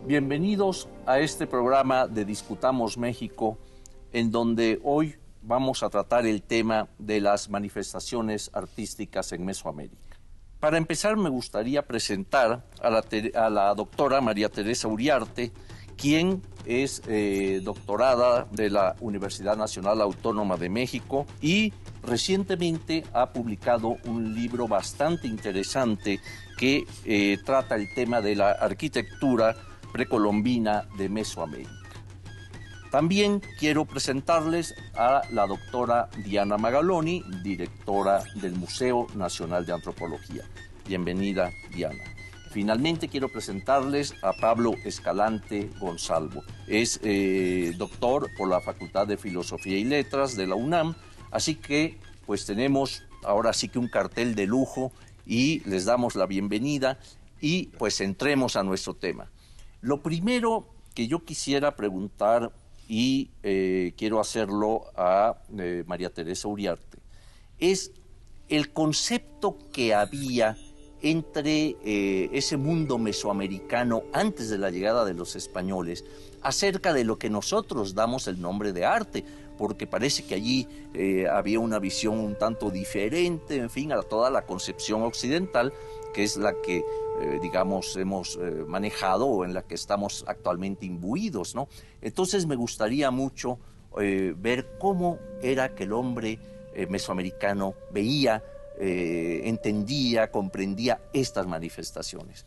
Bienvenidos a este programa de Discutamos México, en donde hoy vamos a tratar el tema de las manifestaciones artísticas en Mesoamérica. Para empezar, me gustaría presentar a la doctora María Teresa Uriarte, quien es doctorada de la Universidad Nacional Autónoma de México y recientemente ha publicado un libro bastante interesante que trata el tema de la arquitectura precolombina de Mesoamérica. También quiero presentarles a la doctora Diana Magaloni, directora del Museo Nacional de Antropología. Bienvenida, Diana. Finalmente quiero presentarles a Pablo Escalante Gonzalvo. Es doctor por la Facultad de Filosofía y Letras de la UNAM, así que pues tenemos ahora sí que un cartel de lujo y les damos la bienvenida y pues entremos a nuestro tema. Lo primero que yo quisiera preguntar, y quiero hacerlo a María Teresa Uriarte, es el concepto que había entre ese mundo mesoamericano antes de la llegada de los españoles acerca de lo que nosotros damos el nombre de arte, porque parece que allí había una visión un tanto diferente, en fin, a toda la concepción occidental, que es la que, digamos, hemos manejado o en la que estamos actualmente imbuidos, ¿no? Entonces me gustaría mucho ver cómo era que el hombre mesoamericano veía, entendía, comprendía estas manifestaciones.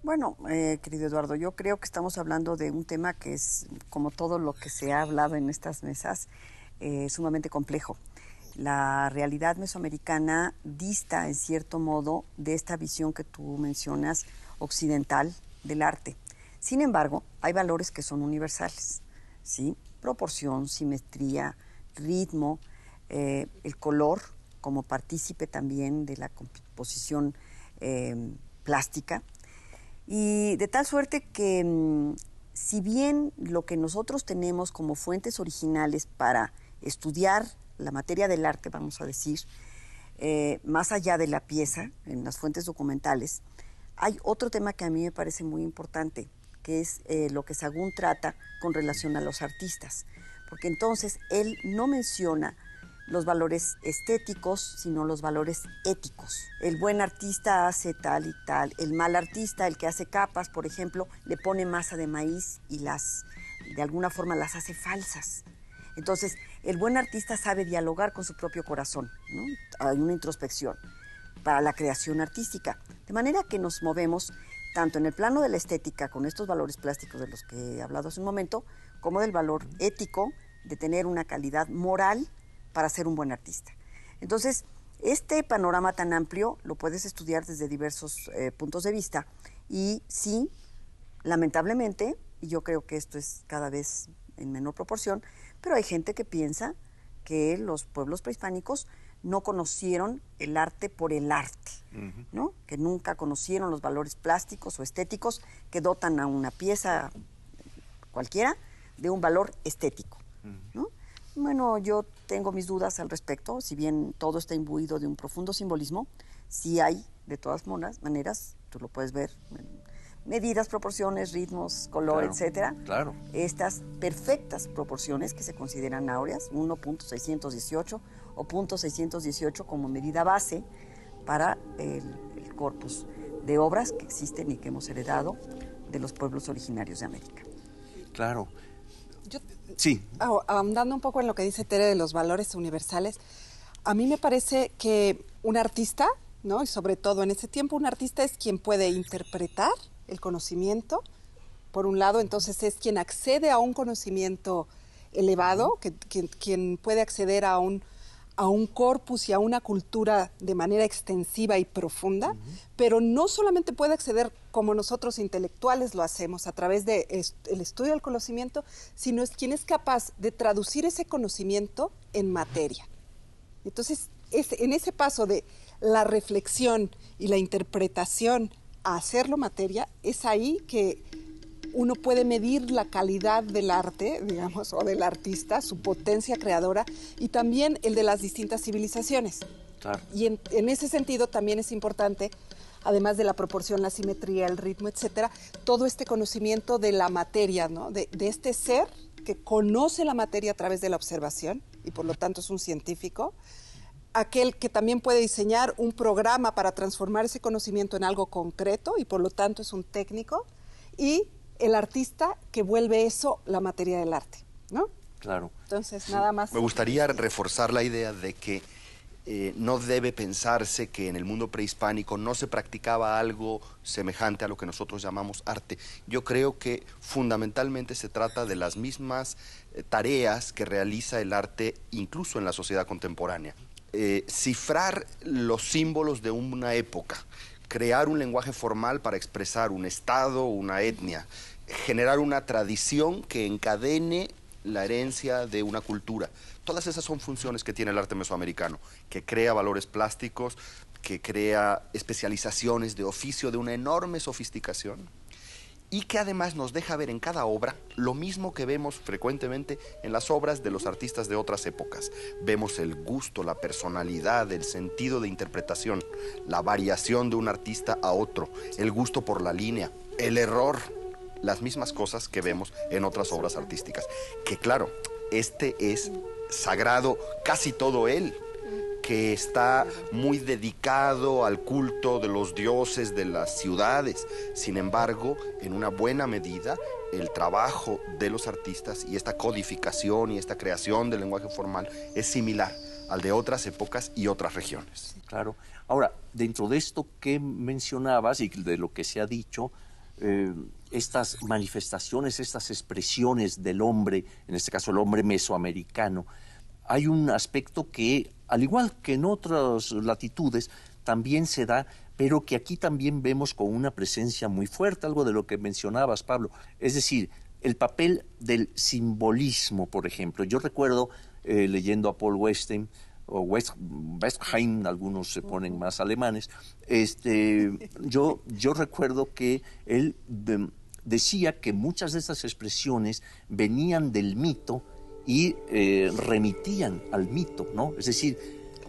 Bueno, querido Eduardo, yo creo que estamos hablando de un tema que es, como todo lo que se ha hablado en estas mesas, sumamente complejo. La realidad mesoamericana dista, en cierto modo, de esta visión que tú mencionas, occidental, del arte. Sin embargo, hay valores que son universales, ¿sí? Proporción, simetría, ritmo, el color, como partícipe también de la composición plástica. Y de tal suerte que, si bien lo que nosotros tenemos como fuentes originales para estudiar la materia del arte, vamos a decir, más allá de la pieza, en las fuentes documentales, hay otro tema que a mí me parece muy importante, que es lo que Sagún trata con relación a los artistas. Porque entonces él no menciona los valores estéticos, sino los valores éticos. El buen artista hace tal y tal, el mal artista, el que hace capas, por ejemplo, le pone masa de maíz y de alguna forma las hace falsas. Entonces, el buen artista sabe dialogar con su propio corazón, ¿no? Hay una introspección para la creación artística. De manera que nos movemos tanto en el plano de la estética, con estos valores plásticos de los que he hablado hace un momento, como del valor ético, de tener una calidad moral para ser un buen artista. Entonces, este panorama tan amplio lo puedes estudiar desde diversos puntos de vista. Y sí, lamentablemente, y yo creo que esto es cada vez en menor proporción, pero hay gente que piensa que los pueblos prehispánicos no conocieron el arte por el arte, ¿no? Que nunca conocieron los valores plásticos o estéticos que dotan a una pieza cualquiera de un valor estético, ¿no? Bueno, yo tengo mis dudas al respecto, si bien todo está imbuido de un profundo simbolismo, sí hay, de todas maneras, tú lo puedes ver, medidas, proporciones, ritmos, color, claro, etcétera. Claro. Estas perfectas proporciones que se consideran áureas, 1.618 o 0.618 como medida base para el corpus de obras que existen y que hemos heredado de los pueblos originarios de América. Claro. Sí. Ahondando un poco en lo que dice Tere de los valores universales, a mí me parece que un artista, ¿no? Y sobre todo en ese tiempo, un artista es quien puede interpretar el conocimiento, por un lado, entonces es quien accede a un conocimiento elevado, quien puede acceder a un corpus y a una cultura de manera extensiva y profunda, pero no solamente puede acceder como nosotros intelectuales lo hacemos a través del estudio del conocimiento, sino es quien es capaz de traducir ese conocimiento en materia. Entonces, en ese paso de la reflexión y la interpretación a hacerlo materia, es ahí que uno puede medir la calidad del arte, digamos, o del artista, su potencia creadora, y también el de las distintas civilizaciones. Claro. Y en ese sentido también es importante, además de la proporción, la simetría, el ritmo, etcétera, todo este conocimiento de la materia, ¿no? De este ser que conoce la materia a través de la observación, y por lo tanto es un científico, aquel que también puede diseñar un programa para transformar ese conocimiento en algo concreto, y por lo tanto es un técnico, y el artista que vuelve eso la materia del arte, ¿no? Claro. Entonces, nada más. Me gustaría reforzar la idea de que no debe pensarse que en el mundo prehispánico no se practicaba algo semejante a lo que nosotros llamamos arte. Yo creo que fundamentalmente se trata de las mismas tareas que realiza el arte incluso en la sociedad contemporánea. Cifrar los símbolos de una época, crear un lenguaje formal para expresar un estado, una etnia, generar una tradición que encadene la herencia de una cultura. Todas esas son funciones que tiene el arte mesoamericano, que crea valores plásticos, que crea especializaciones de oficio de una enorme sofisticación y que además nos deja ver en cada obra lo mismo que vemos frecuentemente en las obras de los artistas de otras épocas. Vemos el gusto, la personalidad, el sentido de interpretación, la variación de un artista a otro, el gusto por la línea, el error, las mismas cosas que vemos en otras obras artísticas. Que claro, este es sagrado, casi todo él, que está muy dedicado al culto de los dioses de las ciudades. Sin embargo, en una buena medida, el trabajo de los artistas y esta codificación y esta creación del lenguaje formal es similar al de otras épocas y otras regiones. Claro. Ahora, dentro de esto que mencionabas y de lo que se ha dicho, estas manifestaciones, estas expresiones del hombre, en este caso el hombre mesoamericano, hay un aspecto que, al igual que en otras latitudes, también se da, pero que aquí también vemos con una presencia muy fuerte, algo de lo que mencionabas, Pablo. Es decir, el papel del simbolismo, por ejemplo. Yo recuerdo, leyendo a Paul Westheim, o Westheim, algunos se ponen más alemanes, yo recuerdo que él decía que muchas de estas expresiones venían del mito y remitían al mito, ¿no? Es decir,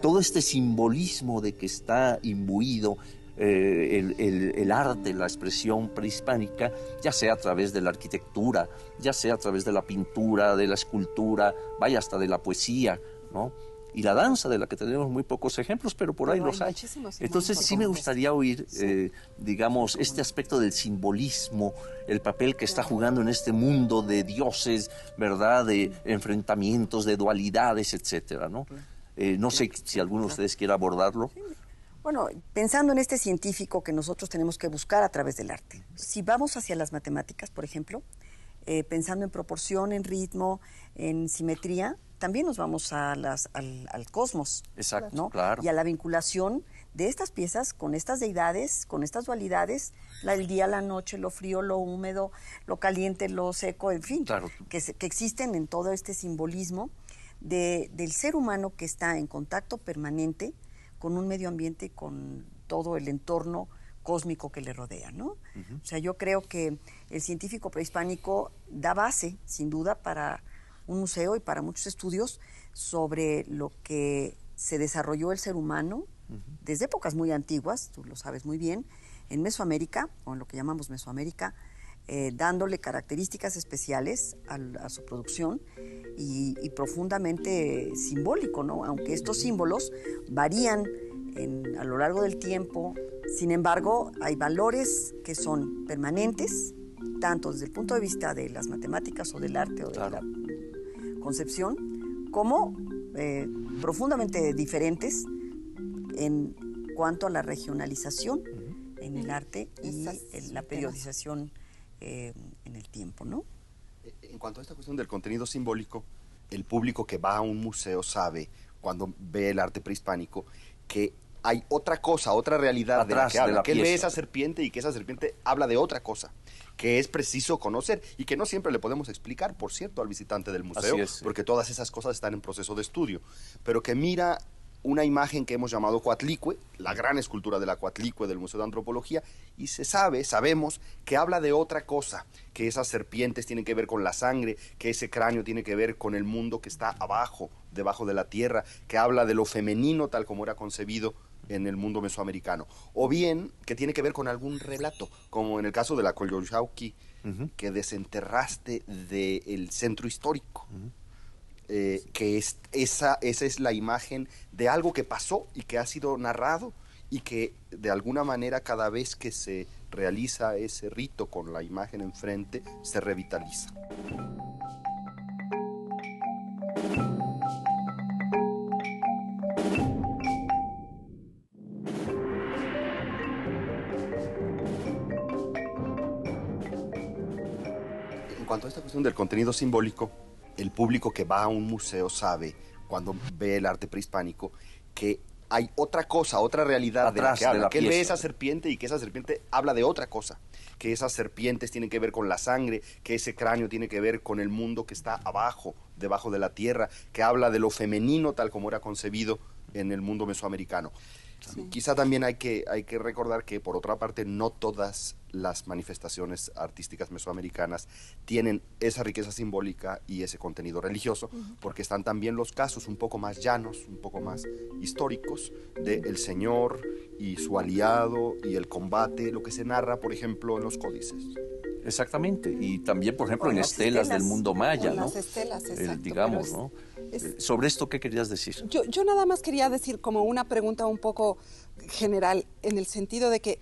todo este simbolismo de que está imbuido el arte, la expresión prehispánica, ya sea a través de la arquitectura, ya sea a través de la pintura, de la escultura, vaya hasta de la poesía, ¿no? Y la danza, de la que tenemos muy pocos ejemplos, pero por ahí los hay. Entonces sí me gustaría oír, digamos, este aspecto del simbolismo, el papel que está jugando en este mundo de dioses, ¿verdad?, de enfrentamientos, de dualidades, etcétera, ¿no? No sé si alguno de ustedes quiere abordarlo. Bueno, pensando en este científico que nosotros tenemos que buscar a través del arte. Si vamos hacia las matemáticas, por ejemplo, pensando en proporción, en ritmo, en simetría, también nos vamos al cosmos. Exacto, ¿no? claro. Y a la vinculación de estas piezas con estas deidades, con estas dualidades, el día, la noche, lo frío, lo húmedo, lo caliente, lo seco, en fin, claro, que existen en todo este simbolismo del ser humano que está en contacto permanente con un medio ambiente y con todo el entorno cósmico que le rodea, ¿no? O sea, yo creo que el científico prehispánico da base, sin duda, para un museo y para muchos estudios sobre lo que se desarrolló el ser humano desde épocas muy antiguas, tú lo sabes muy bien, en Mesoamérica, o en lo que llamamos Mesoamérica, dándole características especiales a su producción y profundamente simbólico, ¿no? Aunque estos símbolos varían a lo largo del tiempo, sin embargo, hay valores que son permanentes, tanto desde el punto de vista de las matemáticas o del arte o de la concepción, como profundamente diferentes en cuanto a la regionalización en el arte y en la periodización en el tiempo, ¿no? En cuanto a esta cuestión del contenido simbólico, el público que va a un museo sabe, cuando ve el arte prehispánico, que hay otra cosa, otra realidad atrás de la que él ve pieza. esa serpiente y que esa serpiente habla de otra cosa, que es preciso conocer y que no siempre le podemos explicar, por cierto, al visitante del museo, porque todas esas cosas están en proceso de estudio, pero que mira una imagen que hemos llamado Coatlicue, la gran escultura de la Coatlicue del Museo de Antropología, y sabemos que habla de otra cosa, que esas serpientes tienen que ver con la sangre, que ese cráneo tiene que ver con el mundo que está abajo, debajo de la tierra, que habla de lo femenino tal como era concebido en el mundo mesoamericano, o bien que tiene que ver con algún relato, como en el caso de la Coyolxauhqui, que desenterraste del centro histórico. Que esa es la imagen de algo que pasó y que ha sido narrado y que de alguna manera cada vez que se realiza ese rito con la imagen enfrente se revitaliza. En cuanto a esta cuestión del contenido simbólico, el público que va a un museo sabe, cuando ve el arte prehispánico, que hay otra cosa, otra realidad de la que habla. Que él ve esa serpiente y que esa serpiente habla de otra cosa. Que esas serpientes tienen que ver con la sangre, que ese cráneo tiene que ver con el mundo que está abajo, debajo de la tierra, que habla de lo femenino tal como era concebido en el mundo mesoamericano. Sí. Quizá también hay que recordar que, por otra parte, no todas las manifestaciones artísticas mesoamericanas tienen esa riqueza simbólica y ese contenido religioso, porque están también los casos un poco más llanos, un poco más históricos, de el Señor y su aliado y el combate, lo que se narra, por ejemplo, en los códices. Exactamente, y también, por ejemplo, en estelas del mundo maya, ¿no? Las estelas, exacto. Digamos, ¿no? Sobre esto, ¿qué querías decir? Yo nada más quería decir como una pregunta un poco general, en el sentido de que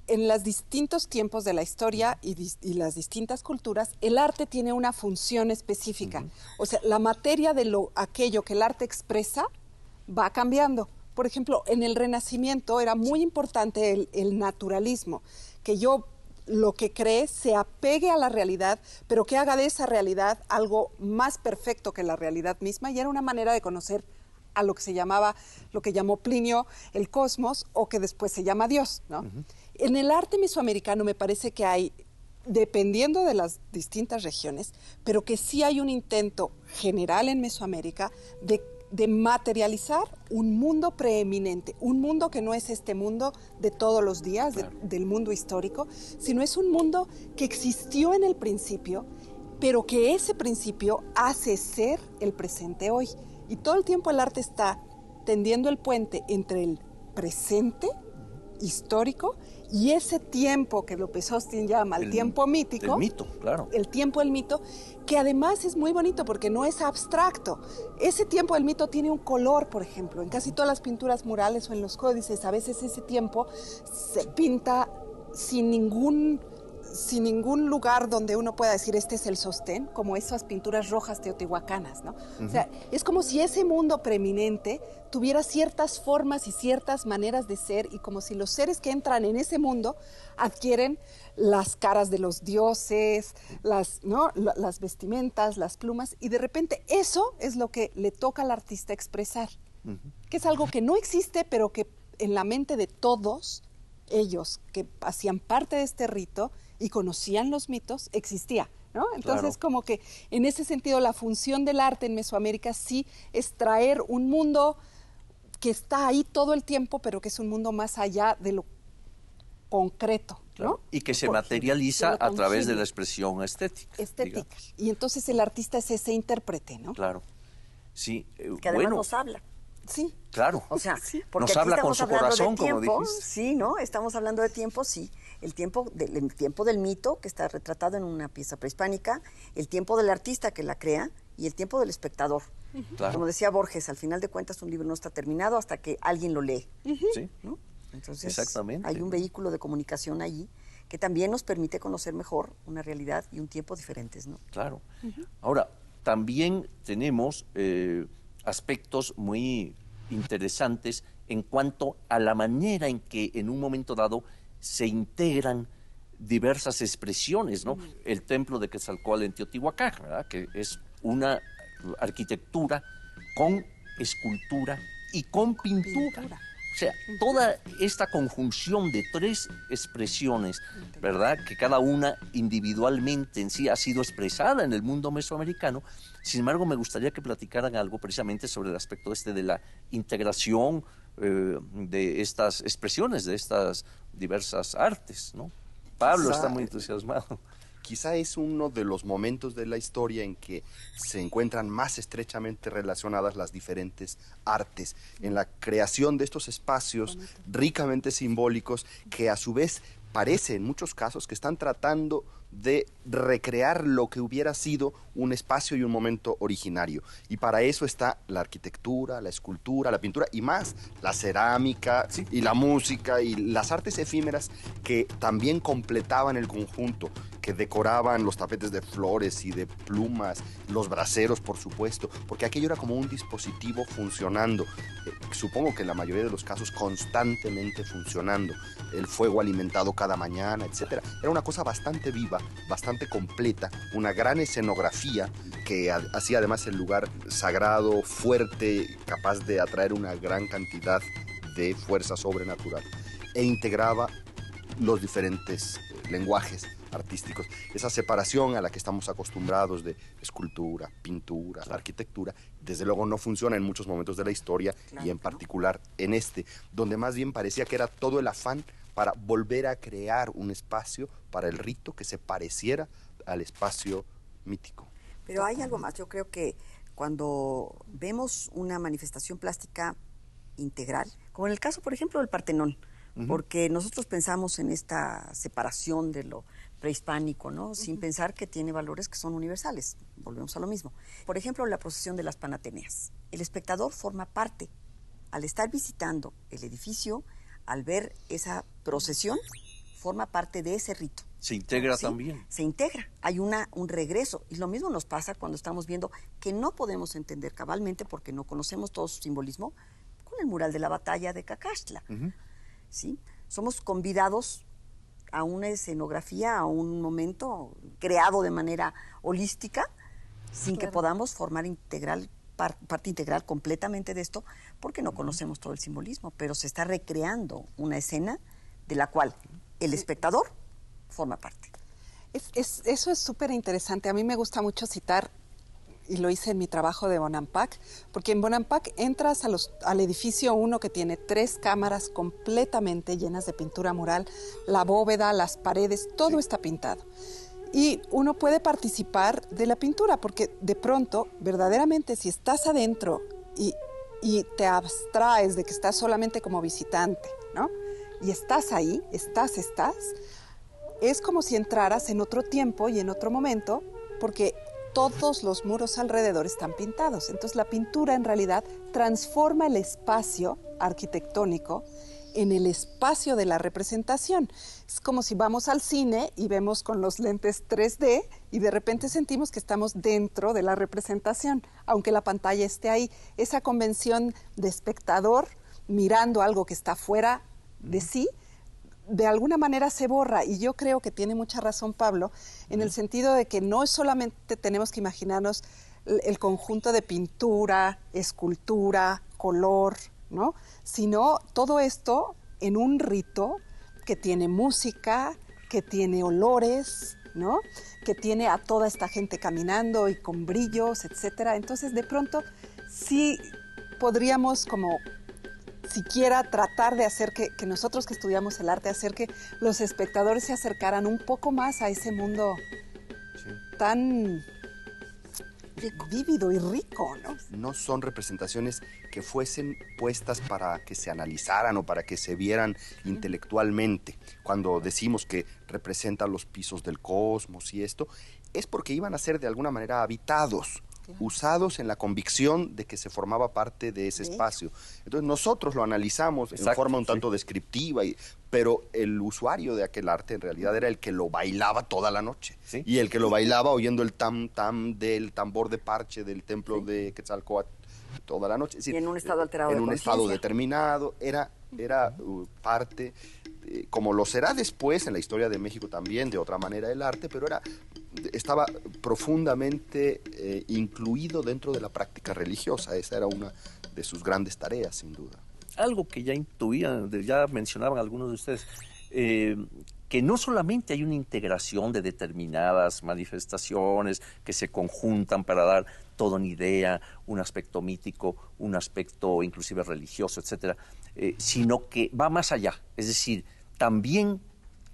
en los distintos tiempos de la historia y las distintas culturas, el arte tiene una función específica. O sea, la materia de aquello que el arte expresa va cambiando. Por ejemplo, en el Renacimiento era muy importante el naturalismo, que lo que cree se apegue a la realidad, pero que haga de esa realidad algo más perfecto que la realidad misma, y era una manera de conocer a lo que llamó Plinio el cosmos, o que después se llama Dios, ¿no? En el arte mesoamericano me parece que hay, dependiendo de las distintas regiones, pero que sí hay un intento general en Mesoamérica de materializar un mundo preeminente, un mundo que no es este mundo de todos los días, claro, del mundo histórico, sino es un mundo que existió en el principio, pero que ese principio hace ser el presente hoy. Y todo el tiempo el arte está tendiendo el puente entre el presente histórico y ese tiempo que López Austin llama el tiempo mítico. El mito, claro. El tiempo del mito, que además es muy bonito porque no es abstracto. Ese tiempo del mito tiene un color, por ejemplo. En casi todas las pinturas murales o en los códices, a veces ese tiempo se pinta sin ningún lugar donde uno pueda decir este es el sostén, como esas pinturas rojas teotihuacanas, ¿no? O sea, es como si ese mundo preeminente tuviera ciertas formas y ciertas maneras de ser, y como si los seres que entran en ese mundo adquieren las caras de los dioses, las vestimentas, las plumas, y de repente eso es lo que le toca al artista expresar, que es algo que no existe, pero que en la mente de todos ellos que hacían parte de este rito y conocían los mitos, existía, ¿no? Entonces, claro, como que en ese sentido la función del arte en Mesoamérica sí es traer un mundo que está ahí todo el tiempo, pero que es un mundo más allá de lo concreto, ¿no? Claro, y que se materializa a través de la expresión estética. Digamos. Y entonces el artista es ese intérprete, ¿no? Claro, sí. Que además nos habla. Sí. Claro. O sea, porque nos habla con su corazón, tiempo, como dijiste. Sí, ¿no? Estamos hablando de tiempo, sí. El tiempo del mito, que está retratado en una pieza prehispánica, el tiempo del artista que la crea y el tiempo del espectador. Claro. Como decía Borges, al final de cuentas un libro no está terminado hasta que alguien lo lee. Sí. ¿No? Entonces, exactamente, hay un vehículo de comunicación allí que también nos permite conocer mejor una realidad y un tiempo diferentes, ¿no? Claro. Ahora, también tenemos aspectos muy interesantes en cuanto a la manera en que en un momento dado se integran diversas expresiones, ¿no? El templo de Quetzalcóatl en Teotihuacán, ¿verdad? Que es una arquitectura con escultura y con pintura. O sea, toda esta conjunción de tres expresiones, ¿verdad? Que cada una individualmente en sí ha sido expresada en el mundo mesoamericano. Sin embargo, me gustaría que platicaran algo precisamente sobre el aspecto de la integración de estas expresiones, de estas diversas artes, ¿no? Pablo está muy entusiasmado. Quizá es uno de los momentos de la historia en que se encuentran más estrechamente relacionadas las diferentes artes, en la creación de estos espacios ricamente simbólicos que a su vez parece en muchos casos que están tratando de recrear lo que hubiera sido un espacio y un momento originario. Y para eso está la arquitectura, la escultura, la pintura y más, la cerámica y la música y las artes efímeras que también completaban el conjunto, que decoraban los tapetes de flores y de plumas, los braseros, por supuesto, porque aquello era como un dispositivo funcionando, supongo que en la mayoría de los casos constantemente funcionando, el fuego alimentado cada mañana, etcétera. Era una cosa bastante viva, bastante completa, una gran escenografía que hacía además el lugar sagrado, fuerte, capaz de atraer una gran cantidad de fuerza sobrenatural e integraba los diferentes lenguajes artísticos. Esa separación a la que estamos acostumbrados de escultura, pintura, arquitectura, desde luego no funciona en muchos momentos de la historia y en particular en este, donde más bien parecía que era todo el afán para volver a crear un espacio para el rito que se pareciera al espacio mítico. Pero hay algo más, yo creo que cuando vemos una manifestación plástica integral, como en el caso, por ejemplo, del Partenón, porque nosotros pensamos en esta separación de lo prehispánico, ¿no? Sin pensar que tiene valores que son universales. Volvemos a lo mismo. Por ejemplo, la procesión de las Panateneas. El espectador forma parte. Al estar visitando el edificio, al ver esa procesión, forma parte de ese rito. Se integra ¿sí? también. Se integra. Hay un regreso. Y lo mismo nos pasa cuando estamos viendo que no podemos entender cabalmente, porque no conocemos todo su simbolismo, con el mural de la batalla de Cacaxtla. ¿Sí? Somos convidados a una escenografía, a un momento creado de manera holística, sin que podamos formar parte integral completamente de esto, porque no conocemos todo el simbolismo, pero se está recreando una escena de la cual el espectador forma parte. Eso es súper interesante. A mí me gusta mucho citar, y lo hice en mi trabajo de Bonampak, porque en Bonampak entras al edificio 1 que tiene 3 cámaras completamente llenas de pintura mural, la bóveda, las paredes, todo está pintado. Y uno puede participar de la pintura, porque de pronto, verdaderamente, si estás adentro y te abstraes de que estás solamente como visitante, ¿no? Y estás ahí, estás, es como si entraras en otro tiempo y en otro momento, porque todos los muros alrededor están pintados. Entonces la pintura en realidad transforma el espacio arquitectónico en el espacio de la representación. Es como si vamos al cine y vemos con los lentes 3D y de repente sentimos que estamos dentro de la representación, aunque la pantalla esté ahí. Esa convención de espectador mirando algo que está fuera de sí, de alguna manera se borra, y yo creo que tiene mucha razón Pablo, en el sentido de que no solamente tenemos que imaginarnos el conjunto de pintura, escultura, color, ¿no? Sino todo esto en un rito que tiene música, que tiene olores, ¿no? Que tiene a toda esta gente caminando y con brillos, etcétera. Entonces, de pronto, sí podríamos como siquiera tratar de hacer que nosotros que estudiamos el arte, hacer que los espectadores se acercaran un poco más a ese mundo tan vívido y rico, ¿no? No son representaciones que fuesen puestas para que se analizaran o para que se vieran intelectualmente. Cuando decimos que representan los pisos del cosmos y esto, es porque iban a ser de alguna manera habitados, usados en la convicción de que se formaba parte de ese espacio. Entonces nosotros lo analizamos en forma un tanto descriptiva, pero el usuario de aquel arte en realidad era el que lo bailaba toda la noche. Y el que lo bailaba oyendo el tam-tam del tambor de parche del templo de Quetzalcóatl toda la noche. Es decir, y en un estado alterado de en un conciencia. estado determinado, era parte, como lo será después en la historia de México también, de otra manera el arte, pero estaba profundamente incluido dentro de la práctica religiosa. Esa era una de sus grandes tareas, sin duda. algo que ya intuían, ya mencionaban algunos de ustedes, que no solamente hay una integración de determinadas manifestaciones que se conjuntan para dar toda una idea, un aspecto mítico, un aspecto inclusive religioso, etcétera, sino que va más allá, es decir, también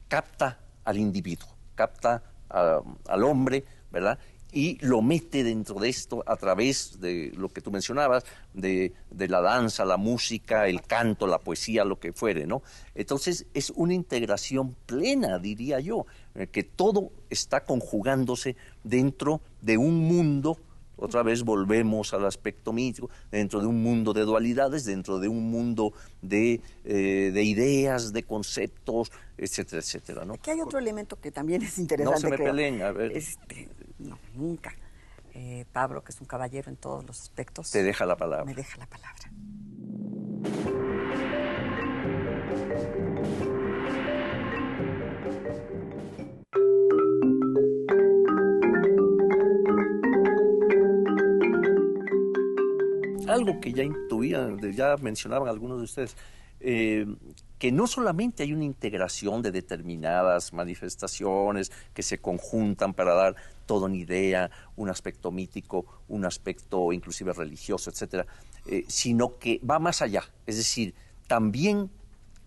capta al individuo, capta al hombre, ¿verdad? Y lo mete dentro de esto a través de lo que tú mencionabas, de la danza, la música, el canto, la poesía, lo que fuere, ¿no? Entonces es una integración plena, diría yo, que todo está conjugándose dentro de un mundo. Otra vez volvemos al aspecto mítico, dentro de un mundo de dualidades, dentro de un mundo de ideas, de conceptos, etcétera, etcétera, ¿no? Aquí hay otro elemento que también es interesante. No se me peleen, a ver. No, nunca. Pablo, que es un caballero en todos los aspectos. Te deja la palabra. Me deja la palabra. Algo que ya intuían, ya mencionaban algunos de ustedes, que no solamente hay una integración de determinadas manifestaciones que se conjuntan para dar toda una idea, un aspecto mítico, un aspecto inclusive religioso, etcétera, sino que va más allá, es decir, también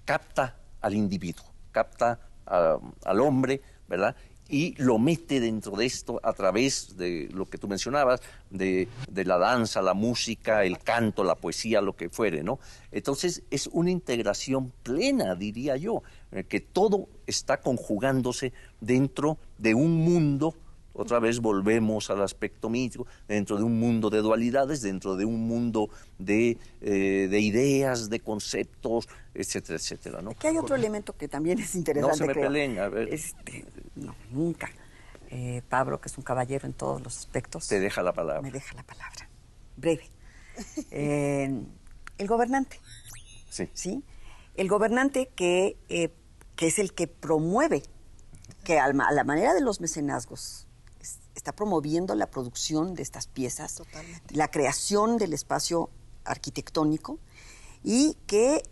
capta al individuo, capta al hombre, ¿verdad? Y lo mete dentro de esto a través de lo que tú mencionabas, de la danza, la música, el canto, la poesía, lo que fuere, ¿no? Entonces es una integración plena, diría yo, que todo está conjugándose dentro de un mundo. Otra vez volvemos al aspecto mítico, dentro de un mundo de dualidades, dentro de un mundo de ideas, de conceptos, etcétera, etcétera, ¿no? Aquí hay otro elemento que también es interesante. No se me creo. peleen, a ver. No, nunca. Pablo, que es un caballero en todos los aspectos. Te deja la palabra. Me deja la palabra. Breve. El gobernante. Sí. ¿Sí? El gobernante que es el que promueve, que a la manera de los mecenazgos está promoviendo la producción de estas piezas, Totalmente. la creación del espacio arquitectónico y que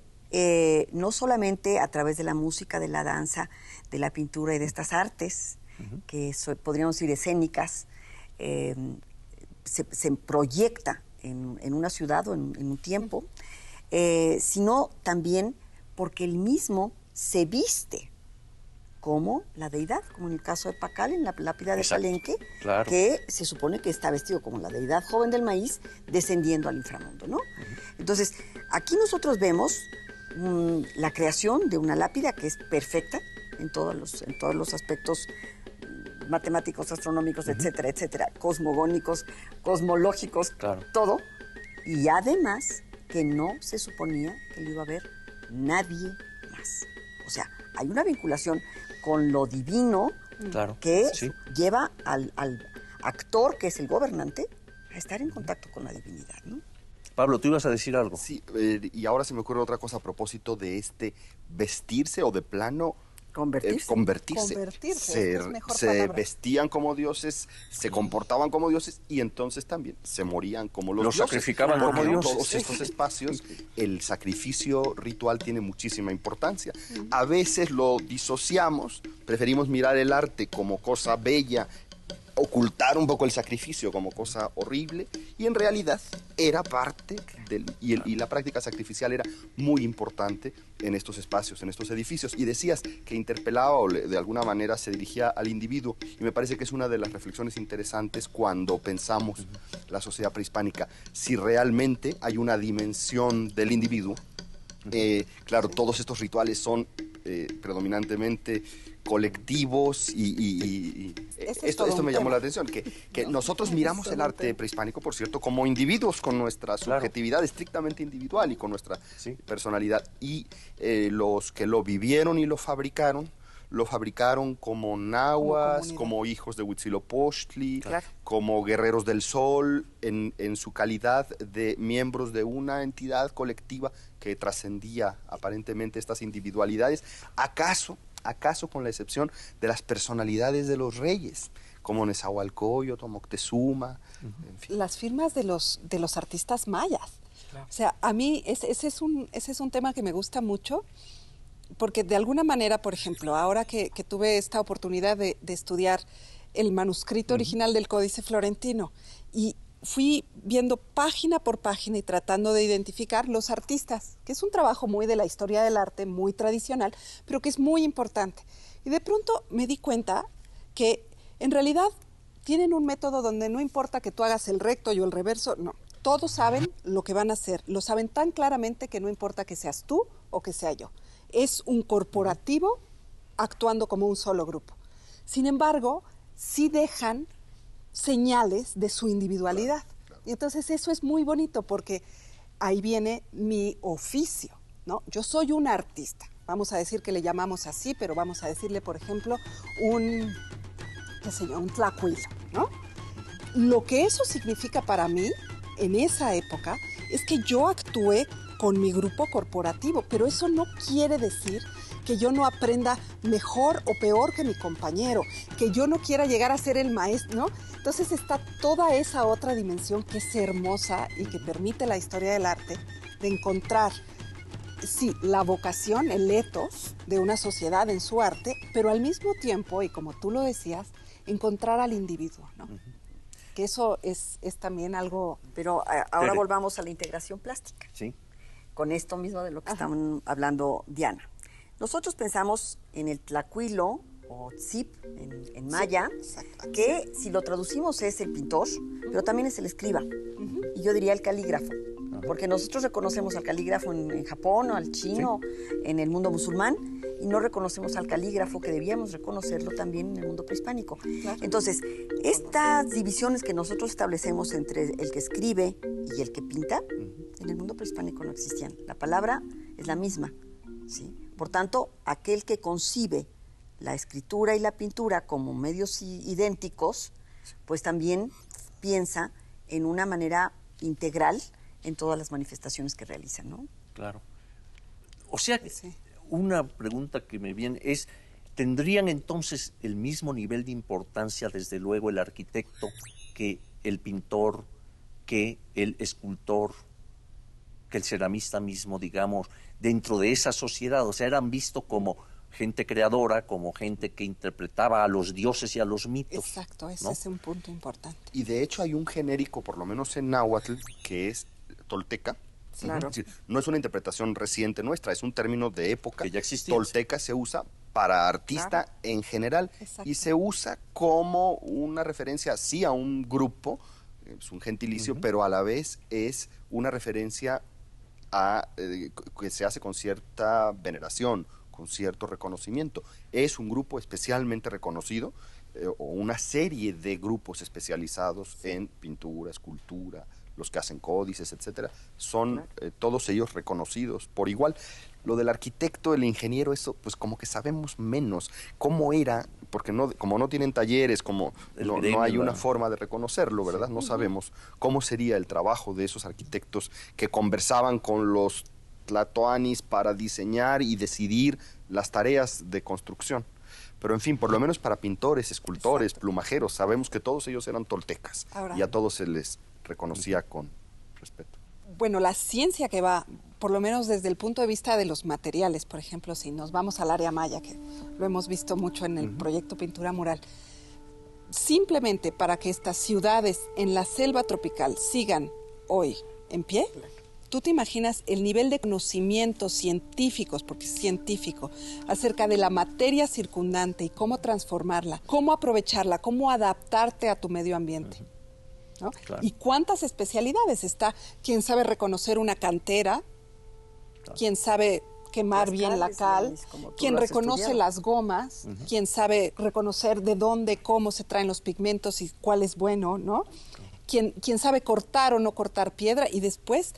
no solamente a través de la música, de la danza, de la pintura y de estas artes, que podríamos decir escénicas, se proyecta en una ciudad o en un tiempo, sino también porque él mismo se viste como la deidad, como en el caso de Pacal, en la lápida de Exacto. Palenque, Claro. que se supone que está vestido como la deidad joven del maíz, descendiendo al inframundo, ¿no? Entonces, aquí nosotros vemos la creación de una lápida que es perfecta en todos los aspectos matemáticos, astronómicos, etcétera, etcétera, cosmogónicos, cosmológicos, Claro. todo. Y además que no se suponía que lo iba a ver nadie más. O sea, hay una vinculación con lo divino Claro, que sí. lleva al actor, que es el gobernante, a estar en contacto con la divinidad, ¿no? Pablo, tú ibas a decir algo. Sí, y ahora se me ocurre otra cosa a propósito de este vestirse o de plano Convertirse. convertirse. Convertirse, es mejor se palabra. vestían como dioses, se comportaban como dioses y entonces también se morían como los Los dioses. sacrificaban como Porque en dioses. todos estos espacios el sacrificio ritual tiene muchísima importancia. A veces lo disociamos, preferimos mirar el arte como cosa bella, ocultar un poco el sacrificio como cosa horrible, y en realidad era parte y la práctica sacrificial era muy importante en estos espacios, en estos edificios. Y decías que interpelaba o de alguna manera se dirigía al individuo, y me parece que es una de las reflexiones interesantes cuando pensamos la sociedad prehispánica, si realmente hay una dimensión del individuo. Claro, todos estos rituales son predominantemente colectivos y esto me llamó la atención, que nosotros miramos el arte prehispánico, por cierto, como individuos con nuestra subjetividad estrictamente individual y con nuestra personalidad, y los que lo vivieron y lo fabricaron como nahuas, como hijos de Huitzilopochtli, como guerreros del sol, en su calidad de miembros de una entidad colectiva que trascendía aparentemente estas individualidades, acaso con la excepción de las personalidades de los reyes, como Nezahualcóyotl, Moctezuma, en fin. Las firmas de los artistas mayas. Claro. O sea, a mí ese es un tema que me gusta mucho, porque de alguna manera, por ejemplo, ahora que tuve esta oportunidad de estudiar el manuscrito original del Códice Florentino, y fui viendo página por página y tratando de identificar los artistas, que es un trabajo muy de la historia del arte, muy tradicional, pero que es muy importante. Y de pronto me di cuenta que en realidad tienen un método donde no importa que tú hagas el recto y el reverso, no. Todos saben lo que van a hacer, lo saben tan claramente que no importa que seas tú o que sea yo. Es un corporativo actuando como un solo grupo. Sin embargo, sí dejan señales de su individualidad. Claro. Y entonces eso es muy bonito porque ahí viene mi oficio, ¿no? Yo soy un artista. Vamos a decir que le llamamos así, pero vamos a decirle, por ejemplo, un tlacuilo, ¿no? Lo que eso significa para mí en esa época es que yo actué con mi grupo corporativo, pero eso no quiere decir que yo no aprenda mejor o peor que mi compañero, que yo no quiera llegar a ser el maestro, ¿no? Entonces está toda esa otra dimensión que es hermosa y que permite la historia del arte de encontrar, sí, la vocación, el ethos de una sociedad en su arte, pero al mismo tiempo, y como tú lo decías, encontrar al individuo, ¿no? Que eso es también algo... Pero ahora volvamos a la integración plástica. Sí. Con esto mismo de lo que estaban hablando Diana. Nosotros pensamos en el tlacuilo o tzip en maya, que si lo traducimos es el pintor, pero también es el escriba. Y yo diría el calígrafo, porque nosotros reconocemos al calígrafo en Japón o al chino, en el mundo musulmán, y no reconocemos al calígrafo, que debíamos reconocerlo también en el mundo prehispánico. Claro. Entonces, estas divisiones que nosotros establecemos entre el que escribe y el que pinta, en el mundo prehispánico no existían. La palabra es la misma, ¿sí? Por tanto, aquel que concibe la escritura y la pintura como medios idénticos, pues también piensa en una manera integral en todas las manifestaciones que realizan, ¿no? Claro. O sea, una pregunta que me viene es, ¿tendrían entonces el mismo nivel de importancia, desde luego, el arquitecto que el pintor, que el escultor, que el ceramista mismo, digamos, dentro de esa sociedad? O sea, eran vistos como gente creadora, como gente que interpretaba a los dioses y a los mitos. Exacto, ese ¿no? es un punto importante. Y de hecho hay un genérico, por lo menos en náhuatl, que es tolteca. Claro. Es decir, no es una interpretación reciente nuestra, es un término de época. Que ya existía. Tolteca se usa para artista en general. Exacto. Y se usa como una referencia, sí, a un grupo, es un gentilicio, pero a la vez es una referencia a que se hace con cierta veneración, con cierto reconocimiento. Es un grupo especialmente reconocido, o una serie de grupos especializados en pintura, escultura, los que hacen códices, etcétera, son todos ellos reconocidos por igual. Lo del arquitecto, el ingeniero, eso pues como que sabemos menos cómo era, porque no, como no tienen talleres, como no hay una forma de reconocerlo, ¿verdad? No sabemos cómo sería el trabajo de esos arquitectos que conversaban con los tlatoanis para diseñar y decidir las tareas de construcción. Pero en fin, por lo menos para pintores, escultores, plumajeros, sabemos que todos ellos eran toltecas. Ahora, y a todos se les reconocía con respeto. Bueno, la ciencia que va, por lo menos desde el punto de vista de los materiales, por ejemplo, si nos vamos al área maya, que lo hemos visto mucho en el proyecto Pintura Mural, simplemente para que estas ciudades en la selva tropical sigan hoy en pie, ¿tú te imaginas el nivel de conocimientos científicos, porque es científico, acerca de la materia circundante y cómo transformarla, cómo aprovecharla, cómo adaptarte a tu medio ambiente? ¿No? Claro. ¿Y cuántas especialidades está? ¿Quién sabe reconocer una cantera? Claro. ¿Quién sabe quemar bien la cal? ¿Quién reconoce las gomas? ¿Quién sabe reconocer de dónde, cómo se traen los pigmentos y cuál es bueno, ¿no? ¿Quién sabe cortar o no cortar piedra? Y después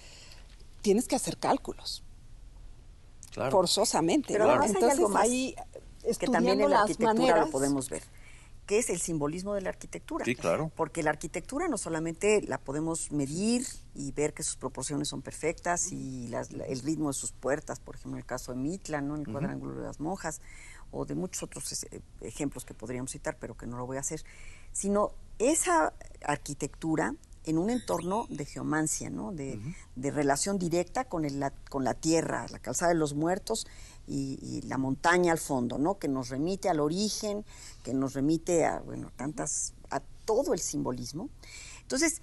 tienes que hacer cálculos. Claro. Forzosamente. Pero además entonces hay algo más ahí que también en la arquitectura maneras, lo podemos ver, que es el simbolismo de la arquitectura. Sí, claro. Porque la arquitectura no solamente la podemos medir y ver que sus proporciones son perfectas y el ritmo de sus puertas, por ejemplo, en el caso de Mitla, ¿no? En el cuadrángulo de las monjas, o de muchos otros ejemplos que podríamos citar, pero que no lo voy a hacer, sino esa arquitectura en un entorno de geomancia, ¿no? De relación directa con la tierra, la calzada de los muertos y la montaña al fondo, ¿no? Que nos remite al origen, que nos remite a todo el simbolismo. Entonces,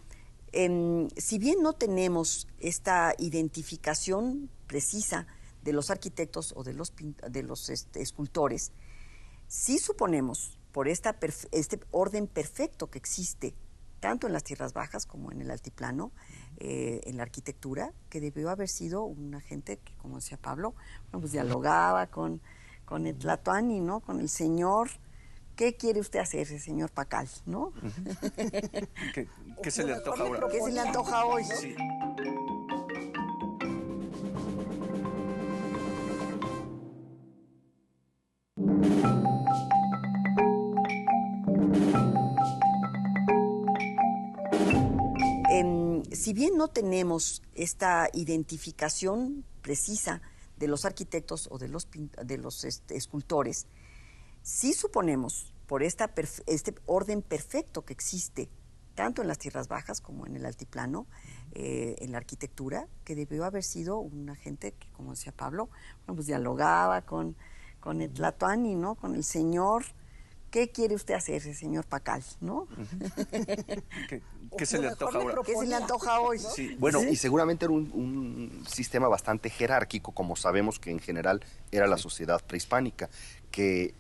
si bien no tenemos esta identificación precisa de los arquitectos o de los escultores, sí suponemos, por este orden perfecto que existe tanto en las tierras bajas como en el altiplano, en la arquitectura, que debió haber sido una gente que, como decía Pablo, pues dialogaba con el Tlatoani, ¿no? Con el señor. ¿Qué quiere usted hacer, señor Pacal, no? ¿Qué se le antoja ahora? ¿Qué se le antoja hoy? Sí. Si bien no tenemos esta identificación precisa de los arquitectos o de los escultores, sí suponemos, por este orden perfecto que existe tanto en las tierras bajas como en el altiplano, en la arquitectura, que debió haber sido una gente que, como decía Pablo, pues dialogaba con el Tlatoani, ¿no? Con el señor. ¿Qué quiere usted hacer, señor Pacal, no? ¿Qué se le antoja ahora? ¿Qué se le antoja hoy? Sí. Bueno, y seguramente era un sistema bastante jerárquico, como sabemos que en general era la sociedad prehispánica, que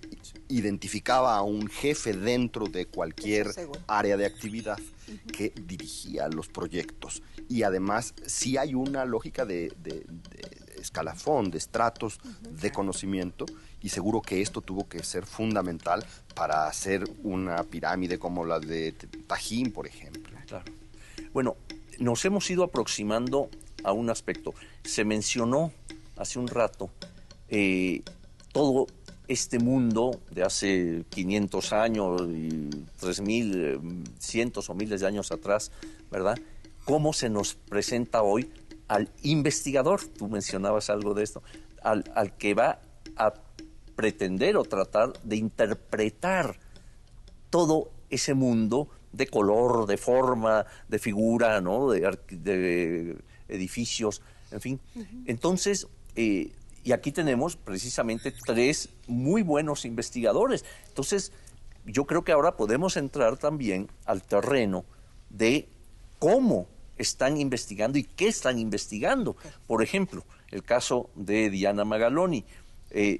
identificaba a un jefe dentro de cualquier área de actividad que dirigía los proyectos. Y además sí hay una lógica de escalafón, de estratos de conocimiento, y seguro que esto tuvo que ser fundamental para hacer una pirámide como la de Tajín, por ejemplo. Claro. Bueno, nos hemos ido aproximando a un aspecto. Se mencionó hace un rato todo este mundo de hace 500 años y 3.000, cientos o miles de años atrás, ¿verdad? Cómo se nos presenta hoy al investigador, tú mencionabas algo de esto, al que va a pretender o tratar de interpretar todo ese mundo de color, de forma, de figura, ¿no? de edificios, en fin. Entonces, y aquí tenemos precisamente 3 muy buenos investigadores. Entonces, yo creo que ahora podemos entrar también al terreno de cómo están investigando y qué están investigando. Por ejemplo, el caso de Diana Magaloni.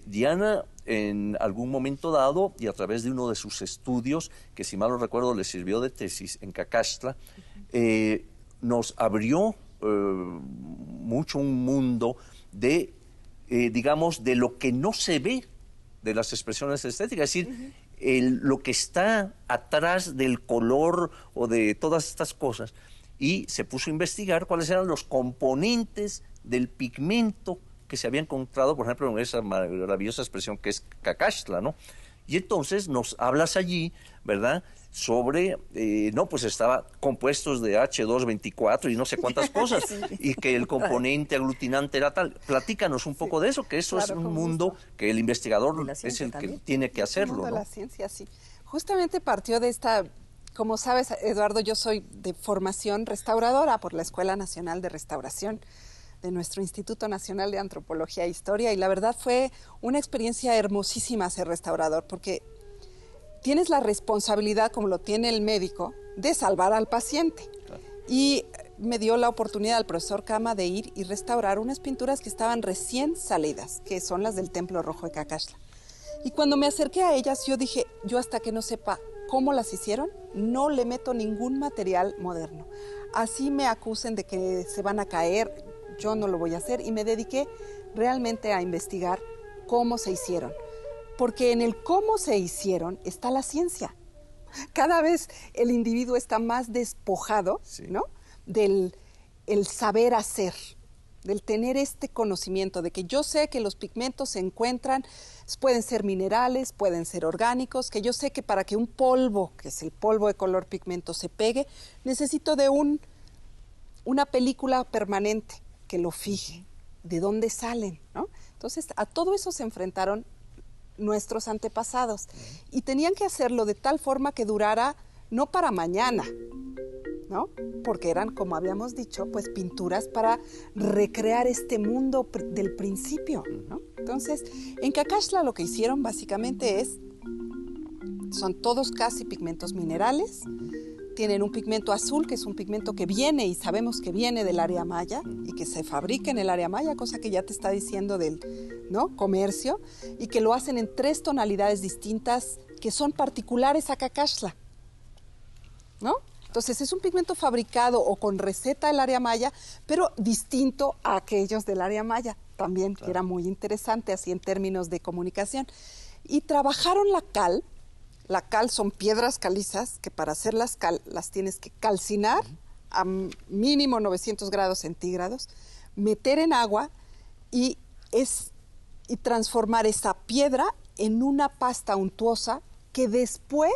Diana, en algún momento dado, y a través de uno de sus estudios, que si mal no recuerdo le sirvió de tesis en Cacaxtla, nos abrió mucho un mundo de, digamos, de lo que no se ve de las expresiones estéticas, es decir, lo que está atrás del color o de todas estas cosas. Y se puso a investigar cuáles eran los componentes del pigmento que se había encontrado, por ejemplo, en esa maravillosa expresión que es Cacaxtla, ¿no? Y entonces nos hablas allí, ¿verdad?, sobre, pues estaba compuestos de H224 y no sé cuántas cosas, y que el componente aglutinante era tal. Platícanos un poco de eso, que eso es un mundo que el investigador es el que tiene que hacerlo, ¿no? De la ciencia, sí. Justamente partió de esta, como sabes, Eduardo, yo soy de formación restauradora por la Escuela Nacional de Restauración de nuestro Instituto Nacional de Antropología e Historia, y la verdad fue una experiencia hermosísima ser restaurador, porque tienes la responsabilidad, como lo tiene el médico, de salvar al paciente. Claro. Y me dio la oportunidad el profesor Cama de ir y restaurar unas pinturas que estaban recién salidas, que son las del Templo Rojo de Cacaxtla. Y cuando me acerqué a ellas, yo dije, yo hasta que no sepa cómo las hicieron, no le meto ningún material moderno. Así me acusen de que se van a caer, yo no lo voy a hacer, y me dediqué realmente a investigar cómo se hicieron. Porque en el cómo se hicieron está la ciencia. Cada vez el individuo está más despojado, sí, ¿no?, del el saber hacer, del tener este conocimiento de que yo sé que los pigmentos se encuentran, pueden ser minerales, pueden ser orgánicos, que yo sé que para que un polvo, que es el polvo de color pigmento, se pegue, necesito de una película permanente que lo fije, de dónde salen, ¿no? Entonces, a todo eso se enfrentaron nuestros antepasados y tenían que hacerlo de tal forma que durara no para mañana, ¿no? Porque eran, como habíamos dicho, pues pinturas para recrear este mundo del principio, ¿no? Entonces, en Cacaxtla lo que hicieron básicamente son todos casi pigmentos minerales. Tienen un pigmento azul, que es un pigmento que viene y sabemos que viene del área maya y que se fabrica en el área maya, cosa que ya te está diciendo del, ¿no?, comercio, y que lo hacen en 3 tonalidades distintas que son particulares a Cacaxtla, ¿no? Entonces es un pigmento fabricado o con receta del área maya, pero distinto a aquellos del área maya también, claro, que era muy interesante así en términos de comunicación. Y trabajaron la cal. La cal son piedras calizas que para hacerlas las tienes que calcinar a mínimo 900 grados centígrados, meter en agua y transformar esa piedra en una pasta untuosa que después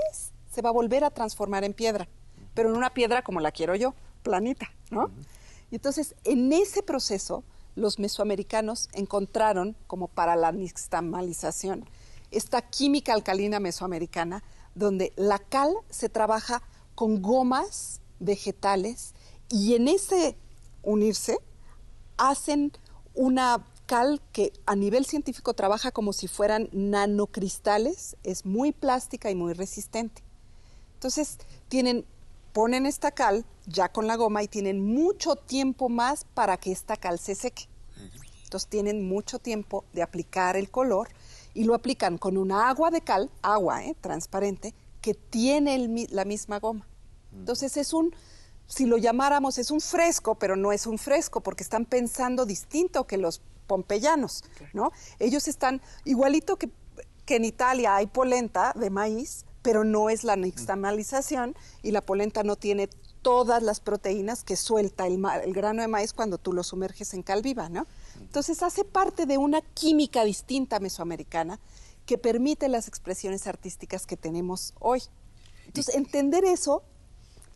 se va a volver a transformar en piedra, pero en una piedra como la quiero yo, planita, ¿no? Y entonces, en ese proceso, los mesoamericanos encontraron, como para la nixtamalización, esta química alcalina mesoamericana, donde la cal se trabaja con gomas vegetales y en ese unirse hacen una cal que a nivel científico trabaja como si fueran nanocristales, es muy plástica y muy resistente. Entonces ponen esta cal ya con la goma y tienen mucho tiempo más para que esta cal se seque. Entonces tienen mucho tiempo de aplicar el color y lo aplican con una agua de cal, transparente, que tiene la misma goma. Entonces si lo llamáramos, es un fresco, pero no es un fresco, porque están pensando distinto que los pompeyanos, ¿no? Ellos están igualito que en Italia hay polenta de maíz, pero no es la nixtamalización, y la polenta no tiene todas las proteínas que suelta el grano de maíz cuando tú lo sumerges en cal viva, ¿no? Entonces hace parte de una química distinta mesoamericana que permite las expresiones artísticas que tenemos hoy. Entonces entender eso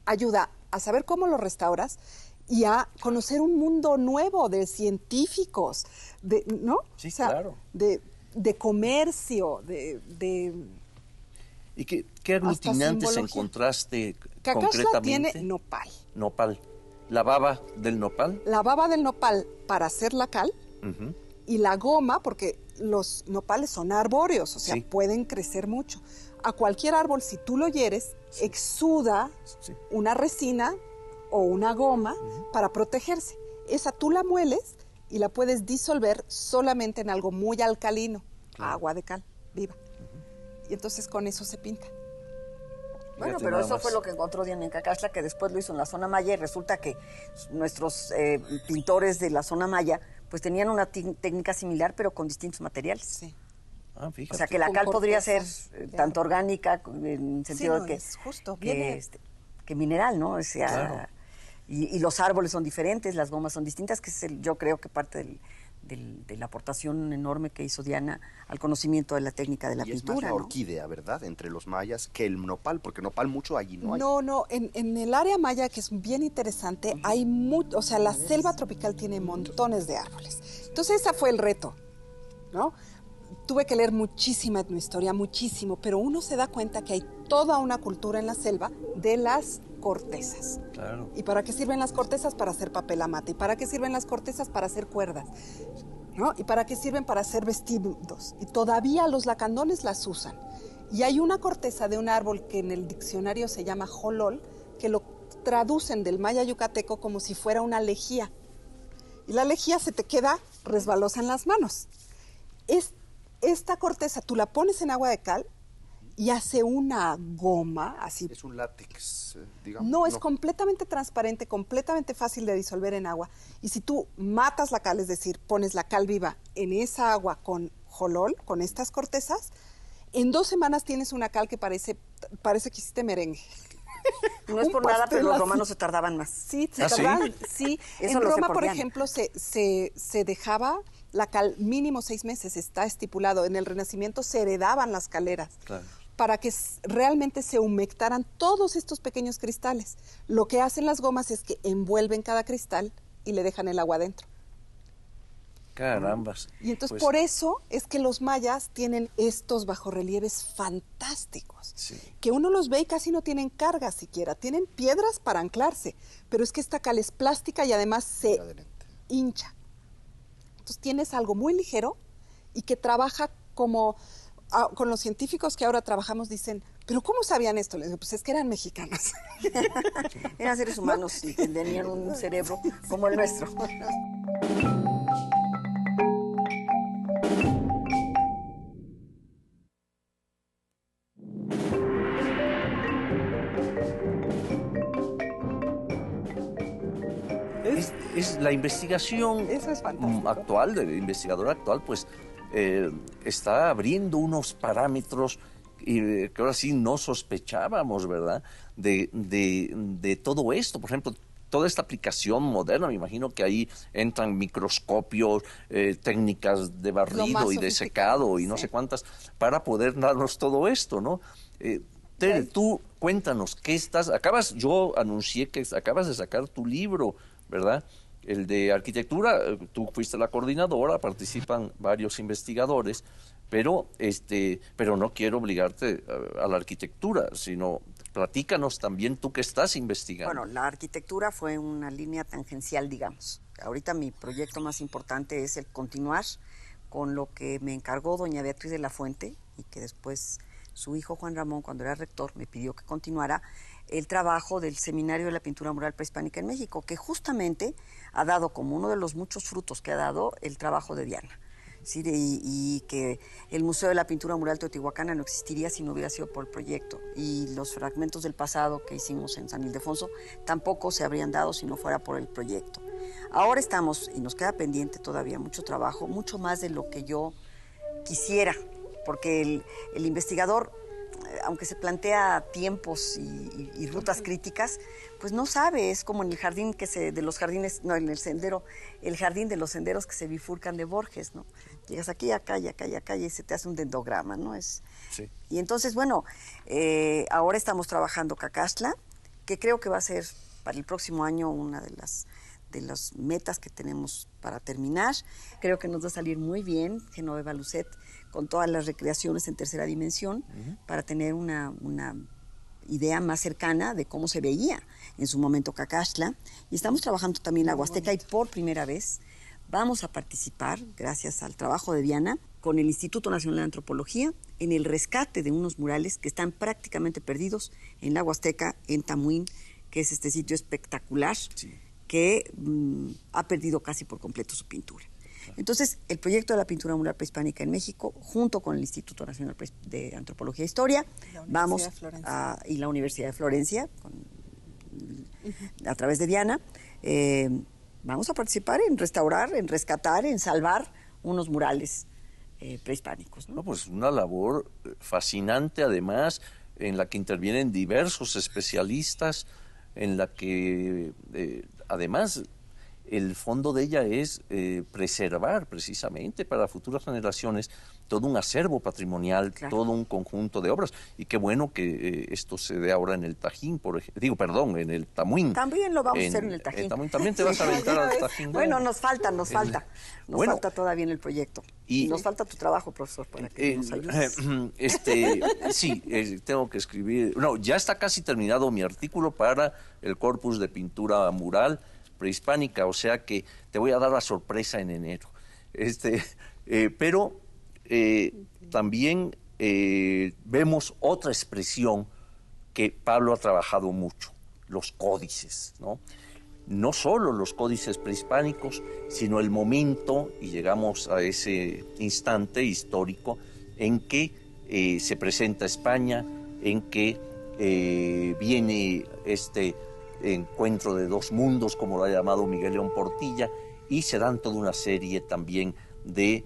ayuda a saber cómo lo restauras y a conocer un mundo nuevo de científicos, ¿no? Sí, o sea, claro. De comercio, ¿Y qué aglutinantes encontraste Cacaxtla concretamente? Tiene nopal. Nopal. ¿La baba del nopal? La baba del nopal para hacer la cal, y la goma, porque los nopales son arbóreos, o sea, sí, pueden crecer mucho. A cualquier árbol, si tú lo hieres, sí, exuda sí, una resina o una goma para protegerse. Esa tú la mueles y la puedes disolver solamente en algo muy alcalino, claro, agua de cal viva. Y entonces con eso se pinta. Bueno, pero eso fue lo que encontró Diana en Cacaxtla, que después lo hizo en la zona maya, y resulta que nuestros pintores de la zona maya pues tenían una técnica similar, pero con distintos materiales. Sí. Ah, fíjate. O sea, que la cal podría ser tanto orgánica, en sentido sí, de es justo, que mineral, ¿no? O sea, claro, y los árboles son diferentes, las gomas son distintas, que es yo creo que parte de la aportación enorme que hizo Diana al conocimiento de la técnica de la pintura. Es más la orquídea, ¿verdad?, entre los mayas que el nopal, porque nopal mucho allí no hay. No, en el área maya, que es bien interesante, hay mucho, o sea, la selva tropical tiene montones de árboles. Entonces, ese fue el reto, ¿no? Tuve que leer muchísima etnohistoria, muchísimo, pero uno se da cuenta que hay toda una cultura en la selva de las cortezas. Claro. ¿Y para qué sirven las cortezas? Para hacer papel amate. ¿Y para qué sirven las cortezas? Para hacer cuerdas, ¿no? ¿Y para qué sirven? Para hacer vestidos. Y todavía los lacandones las usan. Y hay una corteza de un árbol que en el diccionario se llama jolol, que lo traducen del maya yucateco como si fuera una lejía. Y la lejía se te queda resbalosa en las manos. Esta corteza tú la pones en agua de cal y hace una goma así. Es un látex, digamos. No, es completamente transparente, completamente fácil de disolver en agua. Y si tú matas la cal, es decir, pones la cal viva en esa agua con jolol, con estas cortezas, en 2 semanas tienes una cal que parece que hiciste merengue. No es por nada, pero los romanos se tardaban más. Sí, se tardaban. Sí, en Roma, por ejemplo, se dejaba la cal mínimo 6 meses, está estipulado. En el Renacimiento se heredaban las caleras, claro, para que realmente se humectaran todos estos pequeños cristales. Lo que hacen las gomas es que envuelven cada cristal y le dejan el agua adentro. Carambas. Y entonces Pues, por eso es que los mayas tienen estos bajorrelieves fantásticos, sí. que uno los ve y casi no tienen carga siquiera, tienen piedras para anclarse, pero es que esta cal es plástica y además se hincha. Entonces tienes algo muy ligero y que trabaja como, con los científicos que ahora trabajamos dicen, ¿pero cómo sabían esto? Les digo, pues es que eran mexicanos. Eran seres humanos y tenían un cerebro como el nuestro. Es la investigación Eso es fantástico. actual, del investigador actual, pues está abriendo unos parámetros que ahora sí no sospechábamos, ¿verdad? De todo esto. Por ejemplo, toda esta aplicación moderna, me imagino que ahí entran microscopios, técnicas de barrido y de secado y no sé cuántas, para poder darnos todo esto, ¿no? Tere, tú cuéntanos, yo anuncié que acabas de sacar tu libro, ¿verdad? El de arquitectura, tú fuiste la coordinadora, participan varios investigadores, pero no quiero obligarte a la arquitectura, sino platícanos también tú que estás investigando. Bueno, la arquitectura fue una línea tangencial, digamos. Ahorita mi proyecto más importante es el continuar con lo que me encargó doña Beatriz de la Fuente y que después su hijo Juan Ramón, cuando era rector, me pidió que continuara el trabajo del Seminario de la Pintura Mural Prehispánica en México, que justamente ha dado como uno de los muchos frutos que ha dado el trabajo de Diana. ¿Sí? Y que el Museo de la Pintura Mural Teotihuacana no existiría si no hubiera sido por el proyecto. Y los fragmentos del pasado que hicimos en San Ildefonso tampoco se habrían dado si no fuera por el proyecto. Ahora estamos, y nos queda pendiente todavía mucho trabajo, mucho más de lo que yo quisiera, porque el investigador, aunque se plantea tiempos y rutas críticas, pues no sabe, es como en el jardín de los jardines, no, en el sendero, el jardín de los senderos que se bifurcan de Borges, ¿no? Llegas aquí, acá y acá y acá y se te hace un dendrograma, ¿no? Sí. Y entonces, bueno, ahora estamos trabajando Cacaxtla, que creo que va a ser para el próximo año una de las metas que tenemos para terminar. Creo que nos va a salir muy bien Genoveva Lucet con todas las recreaciones en tercera dimensión para tener una idea más cercana de cómo se veía en su momento Cacaxtla. Y estamos trabajando también la Huasteca y por primera vez vamos a participar, gracias al trabajo de Diana, con el Instituto Nacional de Antropología en el rescate de unos murales que están prácticamente perdidos en la Huasteca, en Tamuín, que es este sitio espectacular, Sí. que ha perdido casi por completo su pintura. Entonces, el proyecto de la pintura mural prehispánica en México, junto con el Instituto Nacional de Antropología e Historia, y la Universidad de Florencia, a través de Diana, vamos a participar en restaurar, en rescatar, en salvar unos murales prehispánicos, ¿no? No, pues una labor fascinante, además, en la que intervienen diversos especialistas, en la que además el fondo de ella es preservar precisamente para futuras generaciones todo un acervo patrimonial, claro, todo un conjunto de obras. Y qué bueno que esto se dé ahora en el Tajín, en el Tamuín. También lo vamos a hacer en el Tajín. También te vas a aventar al Tajín. Bueno, nos falta todavía en el proyecto. Y nos falta tu trabajo, profesor, para que nos ayudes. Sí, tengo que escribir. No, ya está casi terminado mi artículo para el corpus de pintura mural prehispánica, o sea que te voy a dar la sorpresa en enero. Pero también vemos otra expresión que Pablo ha trabajado mucho, los códices, ¿no? No solo los códices prehispánicos, sino el momento, y llegamos a ese instante histórico en que se presenta España, en que viene este encuentro de dos mundos, como lo ha llamado Miguel León Portilla, y se dan toda una serie también de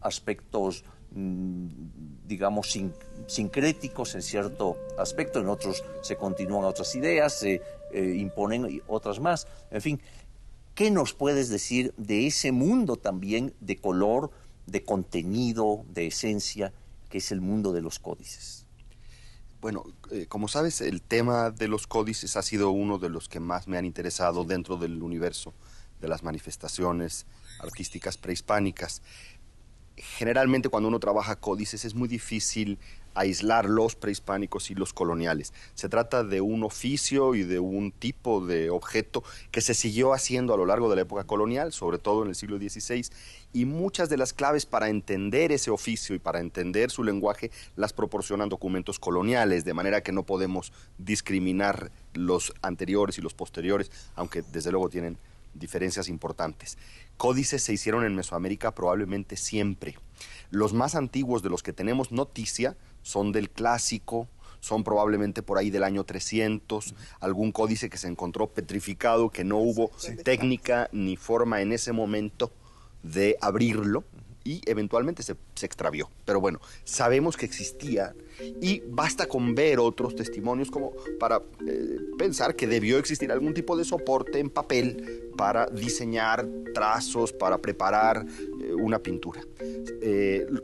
aspectos, digamos, sincréticos en cierto aspecto, en otros se continúan otras ideas, se imponen otras más. En fin, ¿qué nos puedes decir de ese mundo también de color, de contenido, de esencia, que es el mundo de los códices? Bueno, como sabes, el tema de los códices ha sido uno de los que más me han interesado dentro del universo de las manifestaciones artísticas prehispánicas. Generalmente cuando uno trabaja códices es muy difícil aislar los prehispánicos y los coloniales. Se trata de un oficio y de un tipo de objeto que se siguió haciendo a lo largo de la época colonial, sobre todo en el siglo XVI, y muchas de las claves para entender ese oficio y para entender su lenguaje las proporcionan documentos coloniales, de manera que no podemos discriminar los anteriores y los posteriores, aunque desde luego tienen diferencias importantes. Códices se hicieron en Mesoamérica probablemente siempre. Los más antiguos de los que tenemos noticia son del Clásico, son probablemente por ahí del año 300, algún códice que se encontró petrificado, que no hubo técnica ni forma en ese momento de abrirlo y eventualmente se extravió. Pero bueno, sabemos que existía y basta con ver otros testimonios como para pensar que debió existir algún tipo de soporte en papel para diseñar trazos, para preparar una pintura.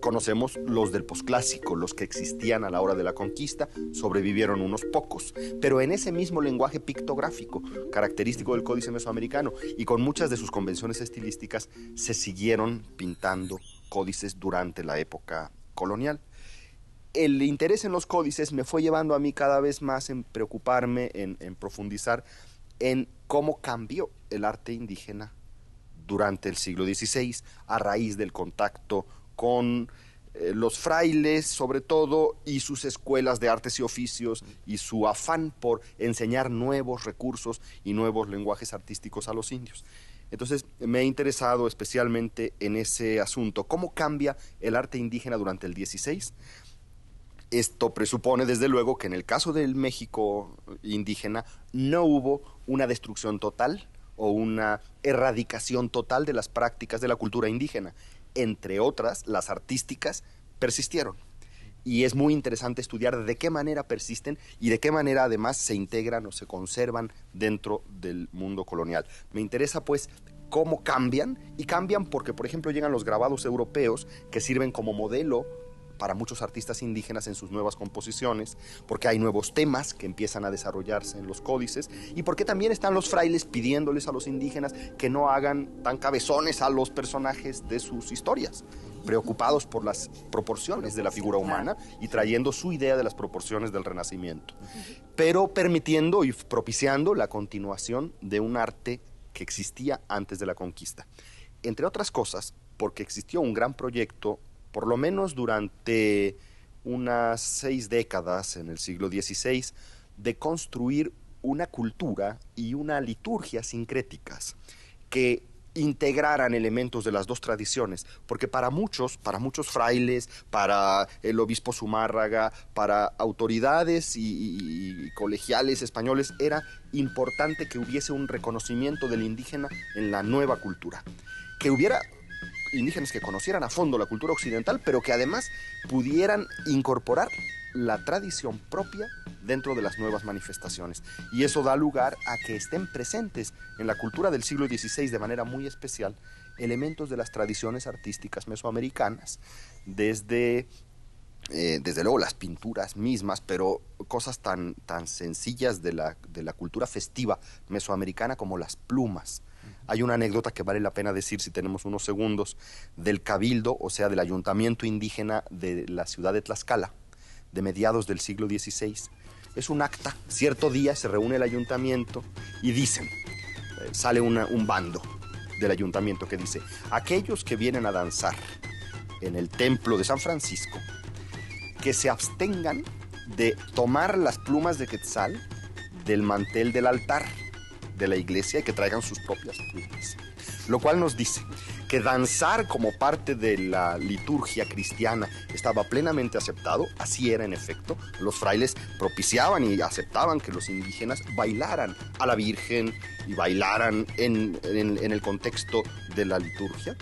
Conocemos los del posclásico, los que existían a la hora de la conquista, sobrevivieron unos pocos, pero en ese mismo lenguaje pictográfico, característico del códice mesoamericano, y con muchas de sus convenciones estilísticas, se siguieron pintando códices durante la época colonial. El interés en los códices me fue llevando a mí cada vez más en preocuparme, en profundizar en cómo cambió el arte indígena durante el siglo XVI a raíz del contacto con los frailes, sobre todo, y sus escuelas de artes y oficios, y su afán por enseñar nuevos recursos y nuevos lenguajes artísticos a los indios. Entonces me he interesado especialmente en ese asunto, cómo cambia el arte indígena durante el XVI. Esto presupone, desde luego, que en el caso del México indígena no hubo una destrucción total o una erradicación total de las prácticas de la cultura indígena. Entre otras, las artísticas persistieron. Y es muy interesante estudiar de qué manera persisten y de qué manera además se integran o se conservan dentro del mundo colonial. Me interesa pues cómo cambian, y cambian porque, por ejemplo, llegan los grabados europeos que sirven como modelo para muchos artistas indígenas en sus nuevas composiciones, porque hay nuevos temas que empiezan a desarrollarse en los códices, y porque también están los frailes pidiéndoles a los indígenas que no hagan tan cabezones a los personajes de sus historias, preocupados por las proporciones de la figura humana y trayendo su idea de las proporciones del Renacimiento, pero permitiendo y propiciando la continuación de un arte que existía antes de la conquista. Entre otras cosas, porque existió un gran proyecto, por lo menos durante unas 6 décadas en el siglo XVI, de construir una cultura y una liturgia sincréticas que integraran elementos de las dos tradiciones, porque para muchos frailes, para el obispo Zumárraga, para autoridades y colegiales españoles, era importante que hubiese un reconocimiento del indígena en la nueva cultura, que hubiera indígenas que conocieran a fondo la cultura occidental, pero que además pudieran incorporar la tradición propia dentro de las nuevas manifestaciones. Y eso da lugar a que estén presentes en la cultura del siglo XVI de manera muy especial elementos de las tradiciones artísticas mesoamericanas, desde luego las pinturas mismas, pero cosas tan sencillas de la cultura festiva mesoamericana como las plumas. Hay una anécdota que vale la pena decir si tenemos unos segundos, del cabildo, o sea, del ayuntamiento indígena de la ciudad de Tlaxcala, de mediados del siglo XVI. Es un acta, cierto día se reúne el ayuntamiento y dicen, sale un bando del ayuntamiento que dice: aquellos que vienen a danzar en el templo de San Francisco, que se abstengan de tomar las plumas de quetzal del mantel del altar de la iglesia y que traigan sus propias plumas. Lo cual nos dice que danzar como parte de la liturgia cristiana estaba plenamente aceptado. Así era en efecto. Los frailes propiciaban y aceptaban que los indígenas bailaran a la Virgen y bailaran en el contexto de la liturgia.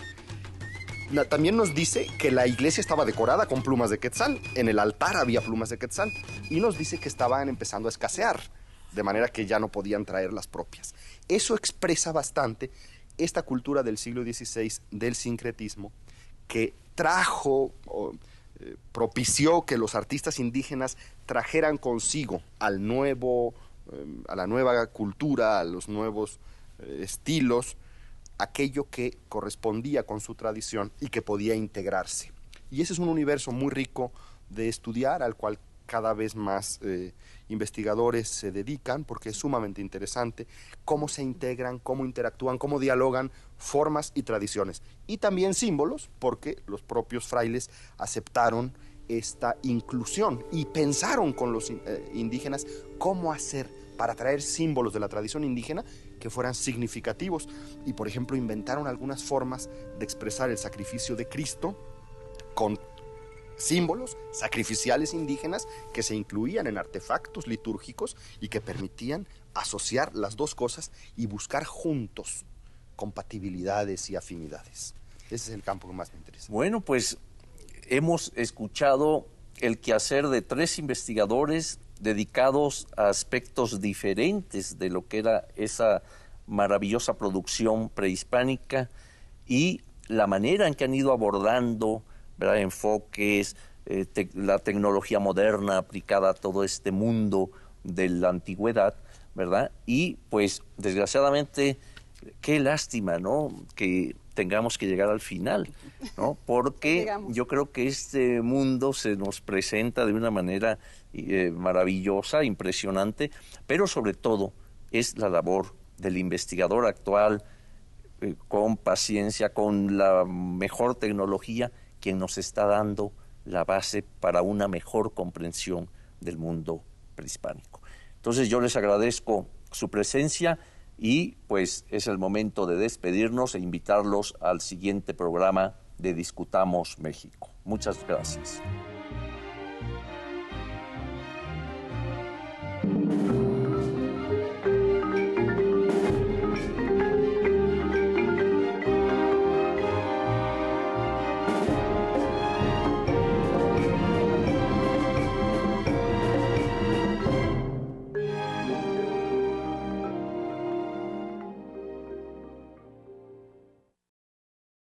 También nos dice que la iglesia estaba decorada con plumas de quetzal. En el altar había plumas de quetzal. Y nos dice que estaban empezando a escasear, de manera que ya no podían traer las propias. Eso expresa bastante esta cultura del siglo XVI, del sincretismo, que propició que los artistas indígenas trajeran consigo a la nueva cultura, a los nuevos estilos, aquello que correspondía con su tradición y que podía integrarse. Y ese es un universo muy rico de estudiar, al cual cada vez más investigadores se dedican, porque es sumamente interesante cómo se integran, cómo interactúan, cómo dialogan formas y tradiciones. Y también símbolos, porque los propios frailes aceptaron esta inclusión y pensaron con los indígenas cómo hacer para traer símbolos de la tradición indígena que fueran significativos. Y, por ejemplo, inventaron algunas formas de expresar el sacrificio de Cristo con símbolos sacrificiales indígenas que se incluían en artefactos litúrgicos y que permitían asociar las dos cosas y buscar juntos compatibilidades y afinidades. Ese es el campo que más me interesa. Bueno, pues hemos escuchado el quehacer de 3 investigadores dedicados a aspectos diferentes de lo que era esa maravillosa producción prehispánica y la manera en que han ido abordando, ¿verdad?, enfoques, la tecnología moderna aplicada a todo este mundo de la antigüedad, ¿verdad? Y pues desgraciadamente, qué lástima, ¿no?, que tengamos que llegar al final, ¿no? Porque yo creo que este mundo se nos presenta de una manera maravillosa, impresionante, pero sobre todo es la labor del investigador actual, con paciencia, con la mejor tecnología, quien nos está dando la base para una mejor comprensión del mundo prehispánico. Entonces yo les agradezco su presencia y pues es el momento de despedirnos e invitarlos al siguiente programa de Discutamos México. Muchas gracias.